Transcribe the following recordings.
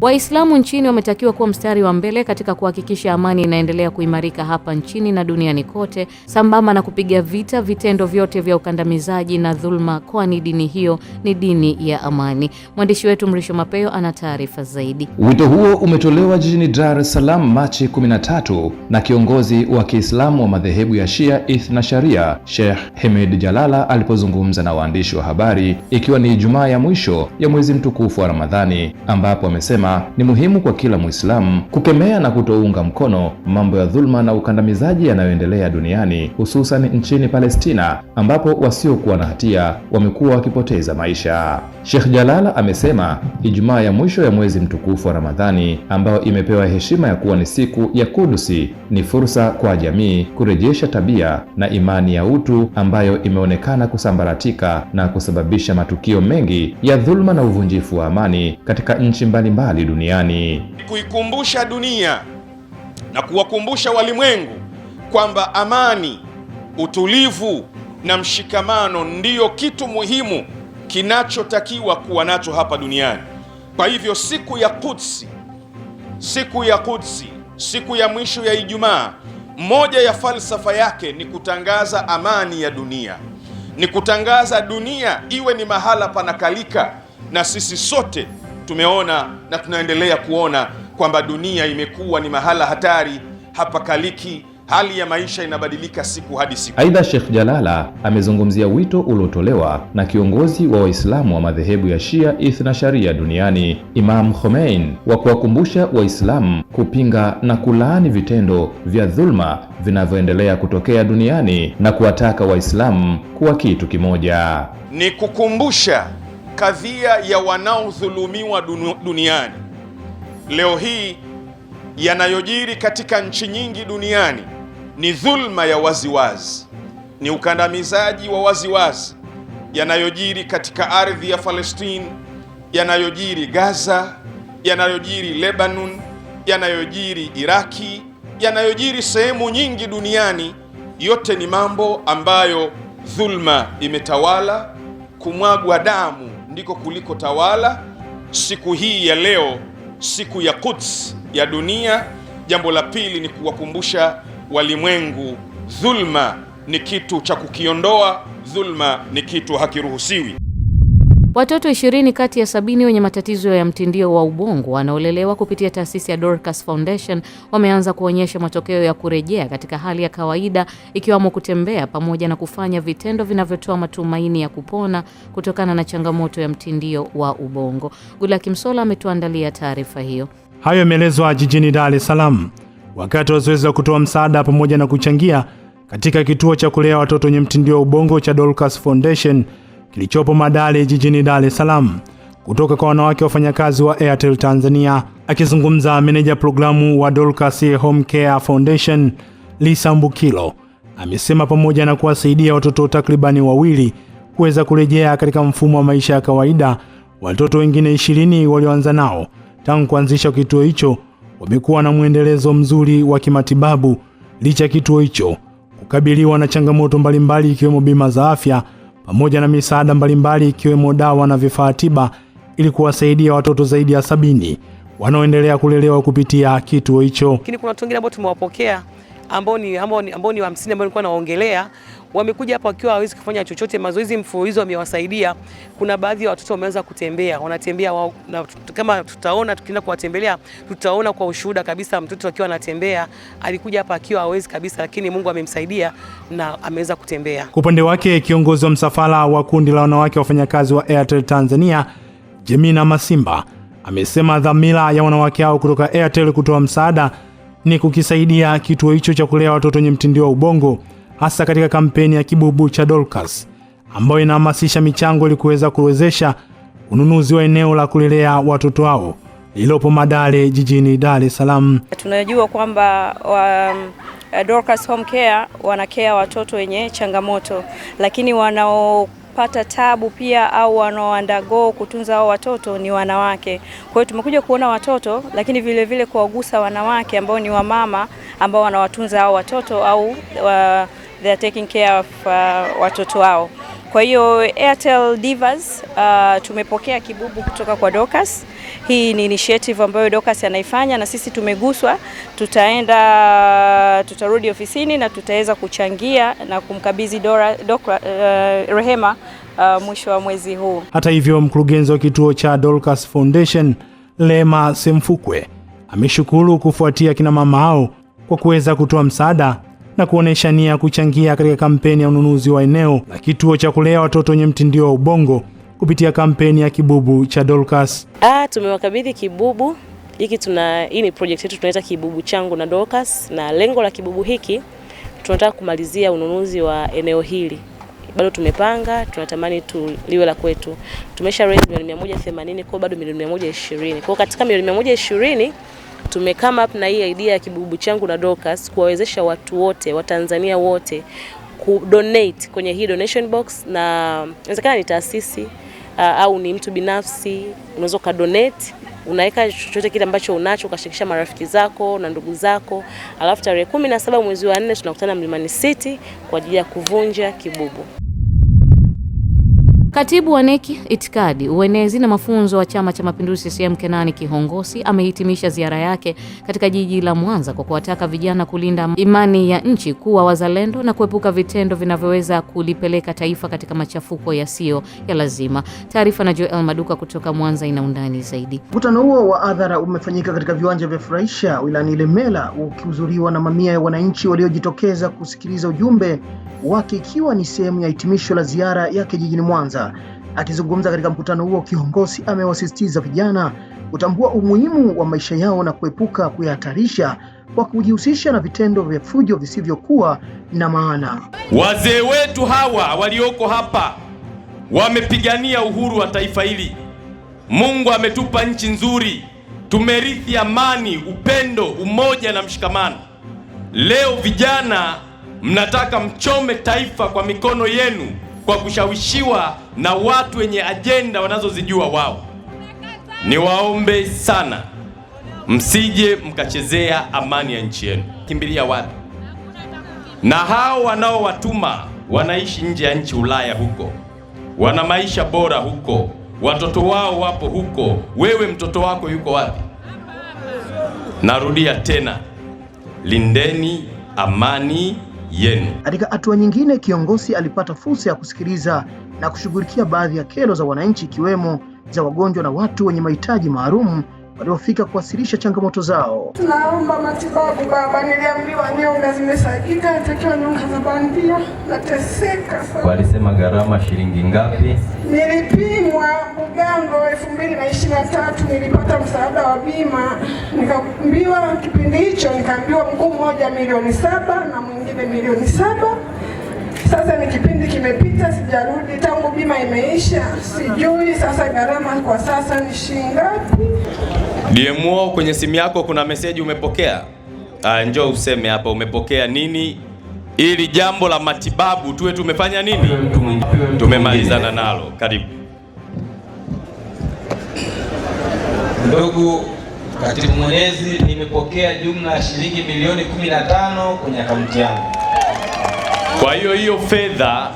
Waislamu nchini wametakiwa kuwa mstari wa mbele katika kuhakikisha amani inaendelea kuimarika hapa nchini na duniani kote, sambamba na kupiga vita vitendo vyote vya ukandamizaji na dhulma, kwani dini hiyo ni dini ya amani. Mwandishi wetu Mrisho Mapeo ana taarifa zaidi. Wito huo umetolewa jijini Dar es Salaam Machi 13 na kiongozi wa Kiislamu wa madhehebu ya Shia Ithna Sharia, Sheikh Hamid Jalala alipozungumza na waandishi wa habari, ikiwa ni Ijumaa ya mwisho ya mwezi mtukufu wa Ramadhani, ambapo amesema ni muhimu kwa kila Muislamu kukemea na kutounga mkono mambo ya dhulma na ukandamizaji yanayoendelea duniani, hususan nchini Palestina ambapo wasiokuwa na hatia wamekuwa wakipoteza maisha. Sheikh Jalala amesema Ijumaa ya mwisho ya mwezi mtukufu wa Ramadhani, ambayo imepewa heshima ya kuwa ni siku ya Kudusi, ni fursa kwa jamii kurejesha tabia na imani ya utu ambayo imeonekana kusambaratika na kusababisha matukio mengi ya dhulma na uvunjifu wa amani katika nchi mbalimbali duniani. Kuikumbusha dunia na kuwakumbusha walimwengu kwamba amani, utulivu na mshikamano ndiyo kitu muhimu kinachotakiwa kuwa nacho hapa duniani. Kwa hivyo siku ya Quds, siku ya mwisho ya Ijumaa, moja ya falsafa yake ni kutangaza amani ya dunia, ni kutangaza dunia iwe ni mahala panakalika, na sisi sote tumeona na tunaendelea kuona kwamba dunia imekuwa ni mahala hatari, hapa kaliki, hali ya maisha inabadilika siku hadi siku. Aidha, Sheikh Jalala amezungumzia wito uliotolewa na kiongozi wa Waislamu wa madhehebu ya Shia Ithna Sharia duniani, Imam Khomeini, wa kuwakumbusha Waislamu kupinga na kulaani vitendo vya dhulma vinavyoendelea kutokea duniani na kuwataka Waislamu kuwa kitu kimoja. Ni kukumbusha kadhia ya wanaodhulumiwa duniani. Leo hii yanayojiri katika nchi nyingi duniani ni dhulma ya waziwazi, ni ukandamizaji wa waziwazi yanayojiri katika ardhi ya Palestina, yanayojiri Gaza, yanayojiri Lebanon, yanayojiri Iraki, yanayojiri sehemu nyingi duniani. Yote ni mambo ambayo dhulma imetawala, kumwagwa damu ndiko kuliko tawala. Siku hii ya leo, siku ya Quds ya dunia, jambo la pili ni kuwakumbusha walimwengu dhulma ni kitu cha kukiondoa, dhulma ni kitu hakiruhusiwi. Watoto 20 kati ya 70 wenye matatizo ya mtindio wa ubongo wanaolelewa kupitia taasisi ya Dorcas Foundation wameanza kuonyesha matokeo ya kurejea katika hali ya kawaida, ikiwamo kutembea pamoja na kufanya vitendo vinavyotoa matumaini ya kupona kutokana na changamoto ya mtindio wa ubongo. Gulaki Msola ametuandalia taarifa hiyo. Hayo yameelezwa jijini Dar es Salaam wakati wa zoezi la kutoa msaada pamoja na kuchangia katika kituo cha kulea watoto wenye mtindio wa ubongo cha Dorcas Foundation kilichopo Madale jijini Dar es Salaam, kutoka kwa wanawake wafanyakazi wa Airtel Tanzania. Akizungumza meneja programu wa Dorcas Home Care Foundation, Lisa Mbukilo, amesema pamoja na kuwasaidia watoto takribani wawili kuweza kurejea katika mfumo wa maisha ya kawaida, watoto wengine 20 walioanza nao tangu kuanzisha kituo hicho wamekuwa na muendelezo mzuri wa kimatibabu, licha ya kituo hicho kukabiliwa na changamoto mbalimbali ikiwemo bima za afya pamoja na misaada mbalimbali ikiwemo dawa na vifaa tiba, ili kuwasaidia watoto zaidi ya 70 wanaoendelea kulelewa kupitia kituo hicho. Lakini kuna watu wengine ambao tumewapokea ambao ni 50 ambao nilikuwa naongelea, wamekuja hapa wakiwa hawezi kufanya chochote, mazoezi mfululizo wamewasaidia. Kuna baadhi ya watoto wameanza kutembea, wanatembea wao, na kama tutaona tukienda kuwatembelea tutaona kwa ushuhuda kabisa mtoto akiwa anatembea, alikuja hapa akiwa hawezi kabisa, lakini Mungu amemsaidia na ameweza kutembea. Kwa upande wake, kiongozi wa msafara wa kundi la wanawake wafanyakazi wa Airtel Tanzania, Jemina Masimba, amesema dhamira ya wanawake hao kutoka Airtel kutoa msaada ni kukisaidia kituo hicho cha kulea watoto wenye mtindio wa ubongo, hasa katika kampeni ya Kibubu cha Dorcas ambayo inahamasisha michango ili kuweza kuwezesha ununuzi wa eneo la kulelea watoto hao lililopo Madale jijini Dar es Salaam. Tunajua kwamba Dorcas Home Care wanakea watoto wenye changamoto, lakini wanaopata tabu pia au wanaoandago kutunza hao watoto ni wanawake. Kwa hiyo tumekuja kuona watoto, lakini vile vile kuwagusa wanawake ambao ni wamama ambao wanawatunza hao watoto au they are taking care of watoto wao. Kwa Kwa hiyo Airtel Divas tumepokea kibubu kutoka kwa Dorcas. Hii ni initiative ambayo Dorcas anaifanya na sisi tumeguswa. Tutarudi ofisini na tutaweza kuchangia na kumkabidhi Rehema mwisho wa mwezi huu. Hata hivyo, mkurugenzi wa kituo cha Dorcas Foundation Lema Semfukwe ameshukuru kufuatia kina mama hao kwa kuweza kutoa msaada na kuonesha nia kuchangia katika kampeni ya ununuzi wa eneo la kituo cha kulea watoto wenye mtindio wa ubongo kupitia kampeni ya kibubu cha Dorcas. Tumewakabidhi kibubu hiki. Hii ni project yetu tunaita kibubu changu na Dorcas, na lengo la kibubu hiki tunataka kumalizia ununuzi wa eneo hili. Bado tumepanga, tunatamani liwe la kwetu. Tumesha raise milioni 180, kwa bado milioni 120. Kwa katika milioni 120 come up na hii idea ya kibubu changu na Dorcas kuwawezesha watu wote, Watanzania wote kudonate kwenye hii donation box, na inawezekana ni taasisi au ni mtu binafsi, unaweza kadonate, unaweka chochote kile ambacho unacho, ukashirikisha marafiki zako na ndugu zako. Alafu tarehe 17 mwezi wa 4 tunakutana Mlimani City kwa ajili ya kuvunja kibubu. Katibu wa NEC Itikadi, Uenezi na Mafunzo wa Chama cha Mapinduzi CCM Kenani Kihongosi amehitimisha ziara yake katika jiji la Mwanza kwa kuwataka vijana kulinda imani ya nchi, kuwa wazalendo na kuepuka vitendo vinavyoweza kulipeleka taifa katika machafuko yasiyo ya lazima. Taarifa na Joel Maduka kutoka Mwanza ina undani zaidi. Mkutano huo wa hadhara umefanyika katika viwanja vya Furahisha wilayani Ilemela, ukihudhuriwa na mamia ya wananchi waliojitokeza kusikiliza ujumbe wake, ikiwa ni sehemu ya hitimisho la ziara yake jijini Mwanza. Akizungumza katika mkutano huo, Kihongosi amewasisitiza vijana kutambua umuhimu wa maisha yao na kuepuka kuyahatarisha kwa kujihusisha na vitendo vya fujo visivyokuwa na maana. Wazee wetu hawa walioko hapa wamepigania uhuru wa taifa hili. Mungu ametupa nchi nzuri, tumerithi amani, upendo, umoja na mshikamano. Leo vijana mnataka mchome taifa kwa mikono yenu kwa kushawishiwa na watu wenye ajenda wanazozijua wao. Niwaombe sana msije mkachezea amani ya nchi yenu. Kimbilia wapi? Na hao wanaowatuma wanaishi nje ya nchi, Ulaya huko, wana maisha bora huko, watoto wao wapo huko. Wewe mtoto wako yuko wapi? Narudia tena, lindeni amani yenu. Katika hatua nyingine, kiongozi alipata fursa ya kusikiliza na kushughulikia baadhi ya kero za wananchi, ikiwemo za wagonjwa na watu wenye mahitaji maalum waliofika kuwasilisha changamoto zao. Tunaomba matibabu baba, niliambiwa nyonga zimesagika, natakiwa nyonga za bandia, nateseka sana. Walisema gharama shilingi ngapi? Nilipimwa Bugango 2023, nilipata msaada wa bima, nikaambiwa kipindi hicho, nikaambiwa mguu mmoja milioni 7 na mwingine milioni 7. Sasa ni kipindi kimepita, sijarudi tangu bima imeisha, sijui sasa gharama kwa sasa ni shilingi ngapi. DMO, kwenye simu yako kuna message umepokea? Njoo useme hapa umepokea nini, ili jambo la matibabu tuwe tumefanya nini, tumemalizana nalo. Karibu. Ndugu Katibu Mwenezi, nimepokea jumla ya shilingi milioni 15 kwenye akaunti yangu. Kwa hiyo fedha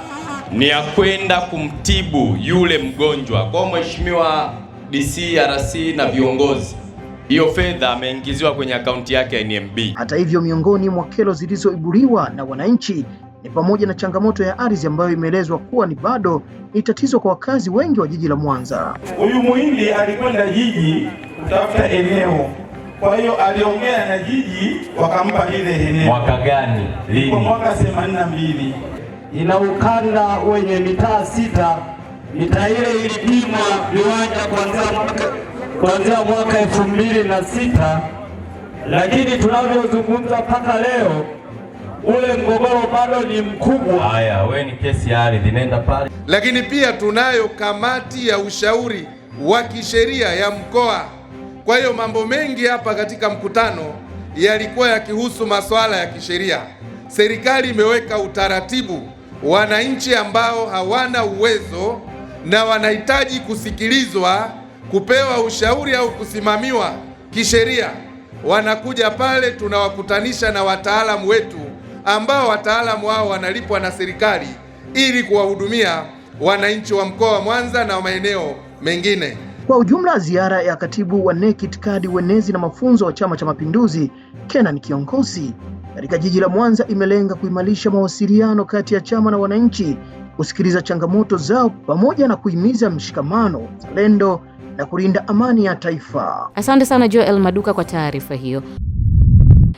ni ya kwenda kumtibu yule mgonjwa. Kwa Mheshimiwa DC, RC na viongozi, hiyo fedha ameingiziwa kwenye akaunti yake ya NMB. Hata hivyo, miongoni mwa kero zilizoibuliwa na wananchi ni pamoja na changamoto ya ardhi ambayo imeelezwa kuwa ni bado ni tatizo kwa wakazi wengi wa jiji la Mwanza. Huyu Muhindi alikwenda jiji kutafuta eneo, kwa hiyo aliongea na jiji wakampa ile eneo. Mwaka gani? Lini? Kwa mwaka 82. Ina ukanda wenye mitaa 6. Mitaa ile ilipimwa viwanja kuanzia mwaka 2006, lakini tunavyozungumza mpaka leo ule mgogoro bado ni mkubwa. Haya, wewe ni kesi ya ardhi, nenda pale. Lakini pia tunayo kamati ya ushauri wa kisheria ya mkoa. Kwa hiyo mambo mengi hapa katika mkutano yalikuwa yakihusu masuala ya kisheria. Serikali imeweka utaratibu, wananchi ambao hawana uwezo na wanahitaji kusikilizwa, kupewa ushauri au kusimamiwa kisheria, wanakuja pale, tunawakutanisha na wataalamu wetu ambao wataalamu hao wanalipwa na serikali ili kuwahudumia wananchi wa mkoa wa Mwanza na maeneo mengine. Kwa ujumla, ziara ya katibu wa NEC itikadi, uenezi na mafunzo wa Chama cha Mapinduzi Kenan Kiongozi katika jiji la Mwanza imelenga kuimarisha mawasiliano kati ya chama na wananchi, kusikiliza changamoto zao pamoja na kuhimiza mshikamano, uzalendo na kulinda amani ya taifa. Asante sana Joel Maduka kwa taarifa hiyo.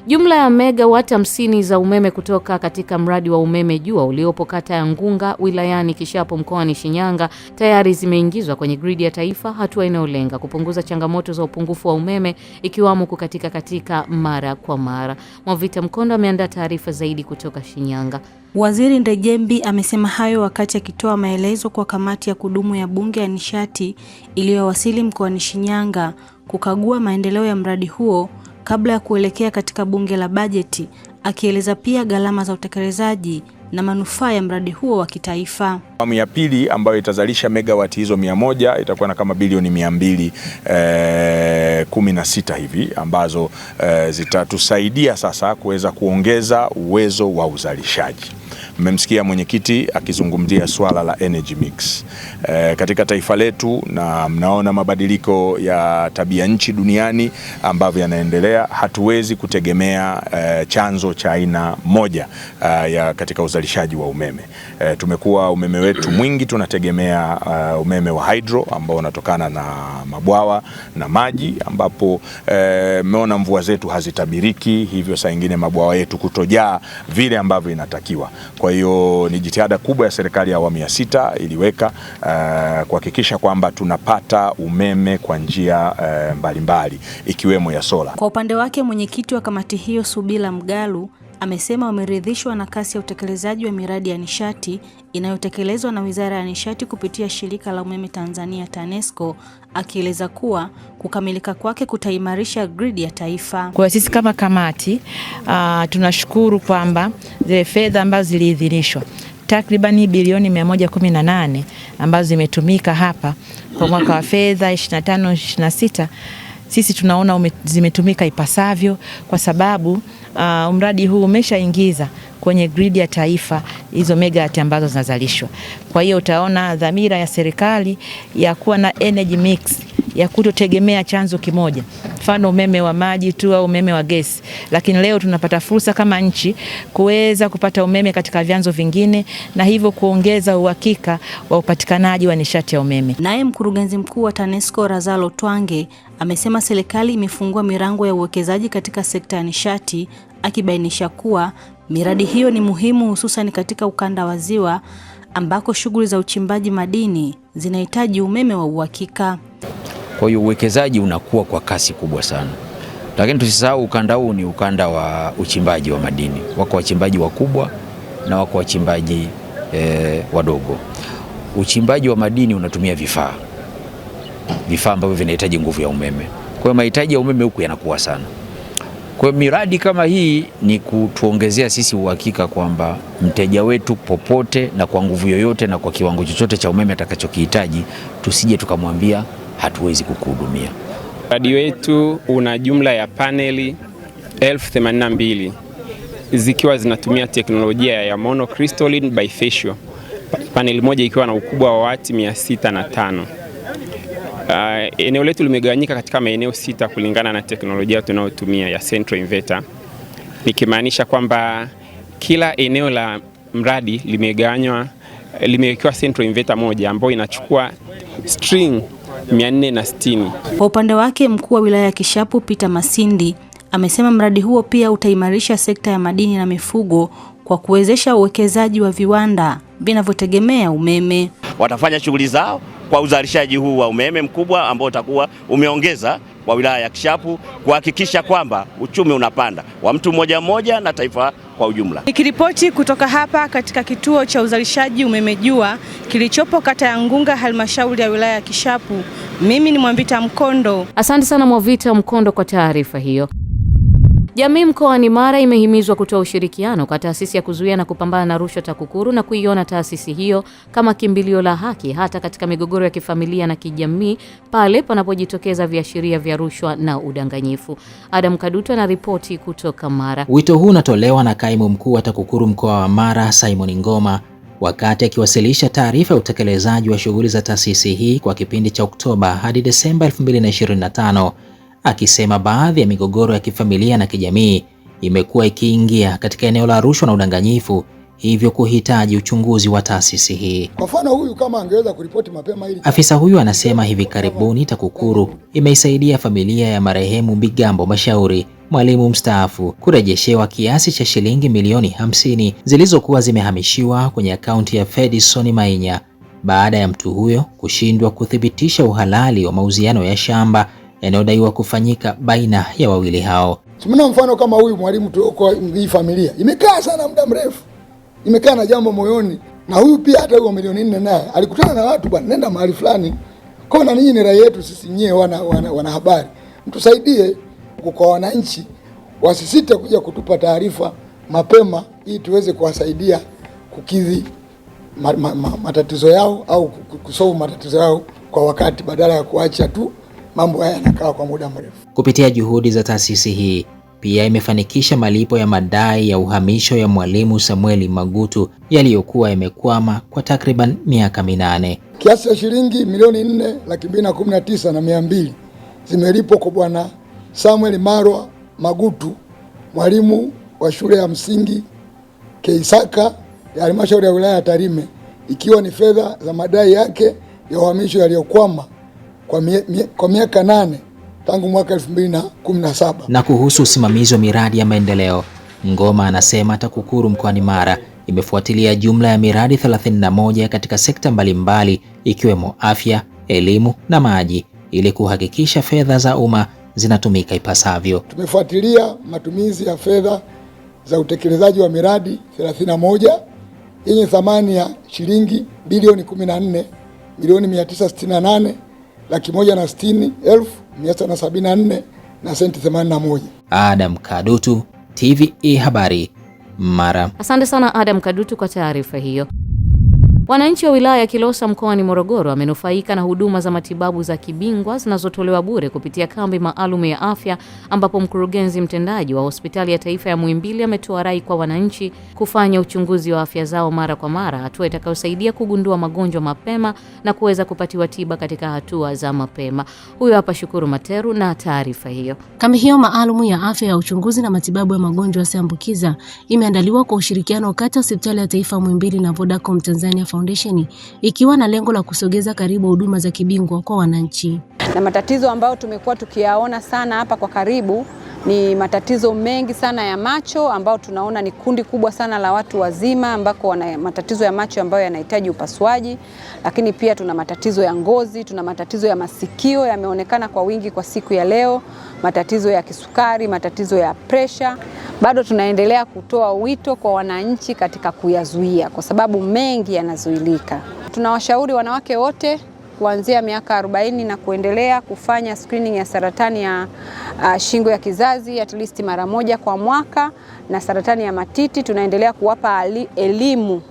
Jumla ya megawati 50 za umeme kutoka katika mradi wa umeme jua uliopo kata ya Ngunga wilayani Kishapu mkoani Shinyanga tayari zimeingizwa kwenye gridi ya taifa, hatua inayolenga kupunguza changamoto za upungufu wa umeme ikiwamo kukatika mara kwa mara. Mwavita Mkondo ameandaa taarifa zaidi kutoka Shinyanga. Waziri Ndejembi amesema hayo wakati akitoa maelezo kwa kamati ya kudumu ya Bunge ya Nishati iliyowasili mkoani Shinyanga kukagua maendeleo ya mradi huo kabla ya kuelekea katika bunge la bajeti, akieleza pia gharama za utekelezaji na manufaa ya mradi huo wa kitaifa. Awamu ya pili ambayo itazalisha megawati hizo 100 itakuwa na kama bilioni 216 hivi ambazo zitatusaidia sasa kuweza kuongeza uwezo wa uzalishaji. Mmemsikia mwenyekiti akizungumzia swala la energy mix katika taifa letu, na mnaona mabadiliko ya tabia nchi duniani ambavyo yanaendelea. Hatuwezi kutegemea chanzo cha aina moja ya katika uzalishaji wa umeme. Tumekuwa umeme wetu mwingi tunategemea umeme wa hydro ambao unatokana na mabwawa na maji, ambapo mmeona mvua zetu hazitabiriki, hivyo saa nyingine mabwawa yetu kutojaa vile ambavyo inatakiwa. Kwa hiyo ni jitihada kubwa ya serikali ya awamu ya 6 iliweka kuhakikisha kwamba tunapata umeme kwa njia mbalimbali ikiwemo ya sola. Kwa upande wake mwenyekiti wa kamati hiyo Subila Mgalu amesema wameridhishwa na kasi ya utekelezaji wa miradi ya nishati inayotekelezwa na Wizara ya Nishati kupitia Shirika la Umeme Tanzania TANESCO, akieleza kuwa kukamilika kwake kutaimarisha gridi ya taifa. Kwa sisi kama kamati tunashukuru kwamba zile fedha ambazo ziliidhinishwa takribani bilioni 118 ambazo zimetumika hapa kwa mwaka wa fedha 25-26, sisi tunaona zimetumika ipasavyo, kwa sababu mradi huu umeshaingiza kwenye gridi ya taifa hizo megawati ambazo zinazalishwa. Kwa hiyo utaona dhamira ya serikali ya kuwa na energy mix, ya kutotegemea chanzo kimoja, mfano umeme wa maji tu au umeme wa gesi, lakini leo tunapata fursa kama nchi kuweza kupata umeme katika vyanzo vingine na hivyo kuongeza uhakika wa upatikanaji wa nishati ya umeme. Naye mkurugenzi mkuu wa TANESCO Razalo Twange amesema serikali imefungua milango ya uwekezaji katika sekta ya nishati, akibainisha kuwa miradi hiyo ni muhimu hususan katika ukanda wa Ziwa ambako shughuli za uchimbaji madini zinahitaji umeme wa uhakika. Kwa hiyo uwekezaji unakuwa kwa kasi kubwa sana. Lakini tusisahau ukanda huu ni ukanda wa uchimbaji wa madini. Wako wachimbaji wakubwa na wako wachimbaji wadogo. Uchimbaji wa madini unatumia vifaa ambavyo vinahitaji nguvu ya umeme. Kwa hiyo mahitaji ya umeme huku yanakuwa sana. Kwa hiyo miradi kama hii ni kutuongezea sisi uhakika kwamba mteja wetu popote na kwa nguvu yoyote na kwa kiwango chochote cha umeme atakachokihitaji, tusije tukamwambia hatuwezi kukuhudumia. Mradi wetu una jumla ya paneli 1082 zikiwa zinatumia teknolojia ya monocrystalline bifacial. Paneli moja ikiwa na ukubwa wa wati 605. Eneo letu limegawanyika katika maeneo 6 kulingana na teknolojia tunayotumia ya central inverter. Nikimaanisha kwamba kila eneo la mradi limewekewa central inverter moja ambayo inachukua string 460. Kwa upande wake mkuu wa wilaya ya Kishapu Peter Masindi amesema mradi huo pia utaimarisha sekta ya madini na mifugo kwa kuwezesha uwekezaji wa viwanda vinavyotegemea umeme. Watafanya shughuli zao kwa uzalishaji huu wa umeme mkubwa ambao utakuwa umeongeza kwa wilaya ya Kishapu kuhakikisha kwamba uchumi unapanda wa mtu mmoja na taifa kwa ujumla. Nikiripoti kutoka hapa katika kituo cha uzalishaji umeme jua kilichopo kata ya Ngunga, halmashauri ya wilaya ya Kishapu, mimi ni Mwavita Mkondo. Asante sana Mwavita Mkondo kwa taarifa hiyo. Jamii mkoani Mara imehimizwa kutoa ushirikiano kwa taasisi ya kuzuia na kupambana na rushwa TAKUKURU na kuiona taasisi hiyo kama kimbilio la haki hata katika migogoro ya kifamilia na kijamii pale panapojitokeza viashiria vya rushwa na udanganyifu. Adam Kaduto na ripoti kutoka Mara. Wito huu unatolewa na kaimu mkuu wa TAKUKURU mkoa wa Mara, Simon Ngoma, wakati akiwasilisha taarifa ya utekelezaji wa shughuli za taasisi hii kwa kipindi cha Oktoba hadi Desemba 2025, akisema baadhi ya migogoro ya kifamilia na kijamii imekuwa ikiingia katika eneo la rushwa na udanganyifu, hivyo kuhitaji uchunguzi wa taasisi hii. Kwa mfano huyu kama angeweza kuripoti mapema ili. Afisa huyu anasema hivi karibuni TAKUKURU imeisaidia familia ya marehemu Bigambo Mashauri, mwalimu mstaafu, kurejeshewa kiasi cha shilingi milioni 50 zilizokuwa zimehamishiwa kwenye akaunti ya Fedison Mainya baada ya mtu huyo kushindwa kuthibitisha uhalali wa mauziano ya shamba yanayodaiwa kufanyika baina ya wawili hao. Tumena mfano kama huyu mwalimu kwa hii familia imekaa sana muda mrefu, imekaa na jambo moyoni, na huyu pia hata huyo milioni 4 naye alikutana na watu bwana, nenda mahali fulani. Kwa na ninyi ni rai yetu sisi nyewe wana habari, mtusaidie kwa wananchi, wasisite kuja kutupa taarifa mapema ili tuweze kuwasaidia kukidhi matatizo yao au kusolve matatizo yao kwa wakati, badala ya kuacha tu mambo haya yanakaa kwa muda mrefu. Kupitia juhudi za taasisi hii pia imefanikisha malipo ya madai ya uhamisho ya mwalimu Samueli Magutu yaliyokuwa yamekwama kwa takriban miaka 8. Kiasi cha shilingi milioni 4,219,200 zimelipwa kwa bwana Samuel Marwa Magutu, mwalimu wa shule ya msingi Keisaka ya halmashauri ya wilaya ya Tarime, ikiwa ni fedha za madai yake ya uhamisho yaliyokwama kwa miaka 8 tangu mwaka 2017. Na kuhusu usimamizi wa miradi ya maendeleo, Ngoma anasema TAKUKURU mkoani Mara imefuatilia jumla ya miradi 31 katika sekta mbalimbali ikiwemo afya, elimu na maji ili kuhakikisha fedha za umma zinatumika ipasavyo. Tumefuatilia matumizi ya fedha za utekelezaji wa miradi 31 yenye thamani ya shilingi bilioni 14,168,160,974 na senti 81. Adam Kadutu, TVE Habari, Mara. Asante sana Adam Kadutu kwa taarifa hiyo. Wananchi wa wilaya ya Kilosa mkoani Morogoro wamenufaika na huduma za matibabu za kibingwa zinazotolewa bure kupitia kambi maalum ya afya, ambapo mkurugenzi mtendaji wa hospitali ya taifa ya Muhimbili ametoa rai kwa wananchi kufanya uchunguzi wa afya zao mara kwa mara, hatua itakayosaidia kugundua magonjwa mapema na kuweza kupatiwa tiba katika hatua za mapema. Huyo hapa Shukuru Materu na taarifa hiyo. Kambi hiyo maalum ya afya ya uchunguzi na matibabu ya magonjwa yasiyoambukiza imeandaliwa kwa ushirikiano kati ya hospitali ya taifa Muhimbili na Vodacom Tanzania Foundation, ikiwa na lengo la kusogeza karibu huduma za kibingwa kwa wananchi. Na matatizo ambayo tumekuwa tukiyaona sana hapa kwa karibu ni matatizo mengi sana ya macho, ambao tunaona ni kundi kubwa sana la watu wazima ambako wana matatizo ya macho ambayo yanahitaji upasuaji, lakini pia tuna matatizo ya ngozi, tuna matatizo ya masikio yameonekana kwa wingi kwa siku ya leo, matatizo ya kisukari, matatizo ya presha. Bado tunaendelea kutoa wito kwa wananchi katika kuyazuia, kwa sababu mengi yanazuilika. Tunawashauri wanawake wote kuanzia miaka 40 na kuendelea kufanya screening ya saratani ya shingo ya kizazi at least mara moja kwa mwaka, na saratani ya matiti tunaendelea kuwapa elimu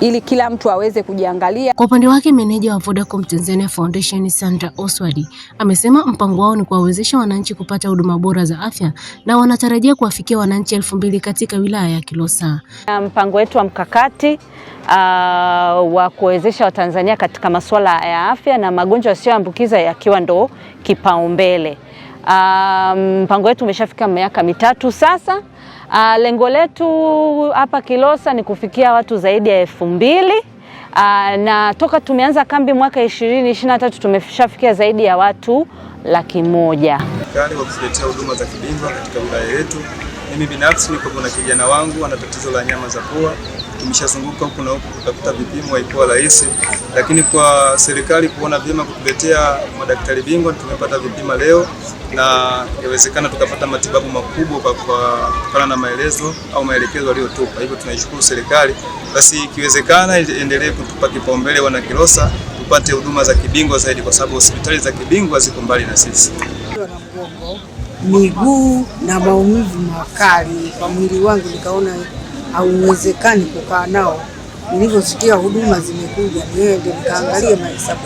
ili kila mtu aweze kujiangalia. Kwa upande wake, meneja wa Vodacom Tanzania Foundation Sandra Oswald amesema mpango wao ni kuwawezesha wananchi kupata huduma bora za afya na wanatarajia kuwafikia wananchi 2,000 katika wilaya ya Kilosa. Mpango wetu wa mkakati wa kuwezesha Watanzania katika masuala ya afya na magonjwa yasiyoambukiza yakiwa ndo kipaumbele. Mpango wetu umeshafika miaka 3 sasa. Lengo letu hapa Kilosa ni kufikia watu zaidi ya 2,000, na toka tumeanza kambi mwaka 2023 tumeshafikia zaidi ya watu 100,000. Kali wa kuletea huduma za kibingwa katika wilaya yetu. Mimi binafsi niko na kijana wangu ana tatizo la nyama za pua. Tumeshazunguka huku na huku kutafuta vipimo, haikuwa rahisi, lakini kwa serikali kuona vyema kutuletea madaktari bingwa tumepata vipimo leo, na inawezekana tukapata matibabu makubwa kutokana na maelezo au maelekezo aliyotupa. Hivyo tunaishukuru serikali, basi ikiwezekana endelee kutupa kipaumbele wana Kilosa tupate huduma za kibingwa zaidi, kwa sababu hospitali za kibingwa ziko mbali na sisi. Miguu na maumivu makali kwa mwili wangu, nikaona hauwezekani kukaa nao. Nilivyosikia huduma zimekuja, niende nikaangalia mahesabu.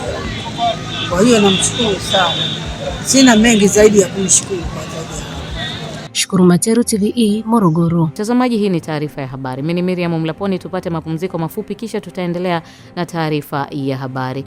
Kwa hiyo namshukuru sana, sina mengi zaidi ya kumshukuru kwa zaidi. Shukuru Materu, TVE, Morogoro. Mtazamaji, hii ni taarifa ya habari. Mimi ni Miriam Mlaponi, tupate mapumziko mafupi kisha tutaendelea na taarifa ya habari.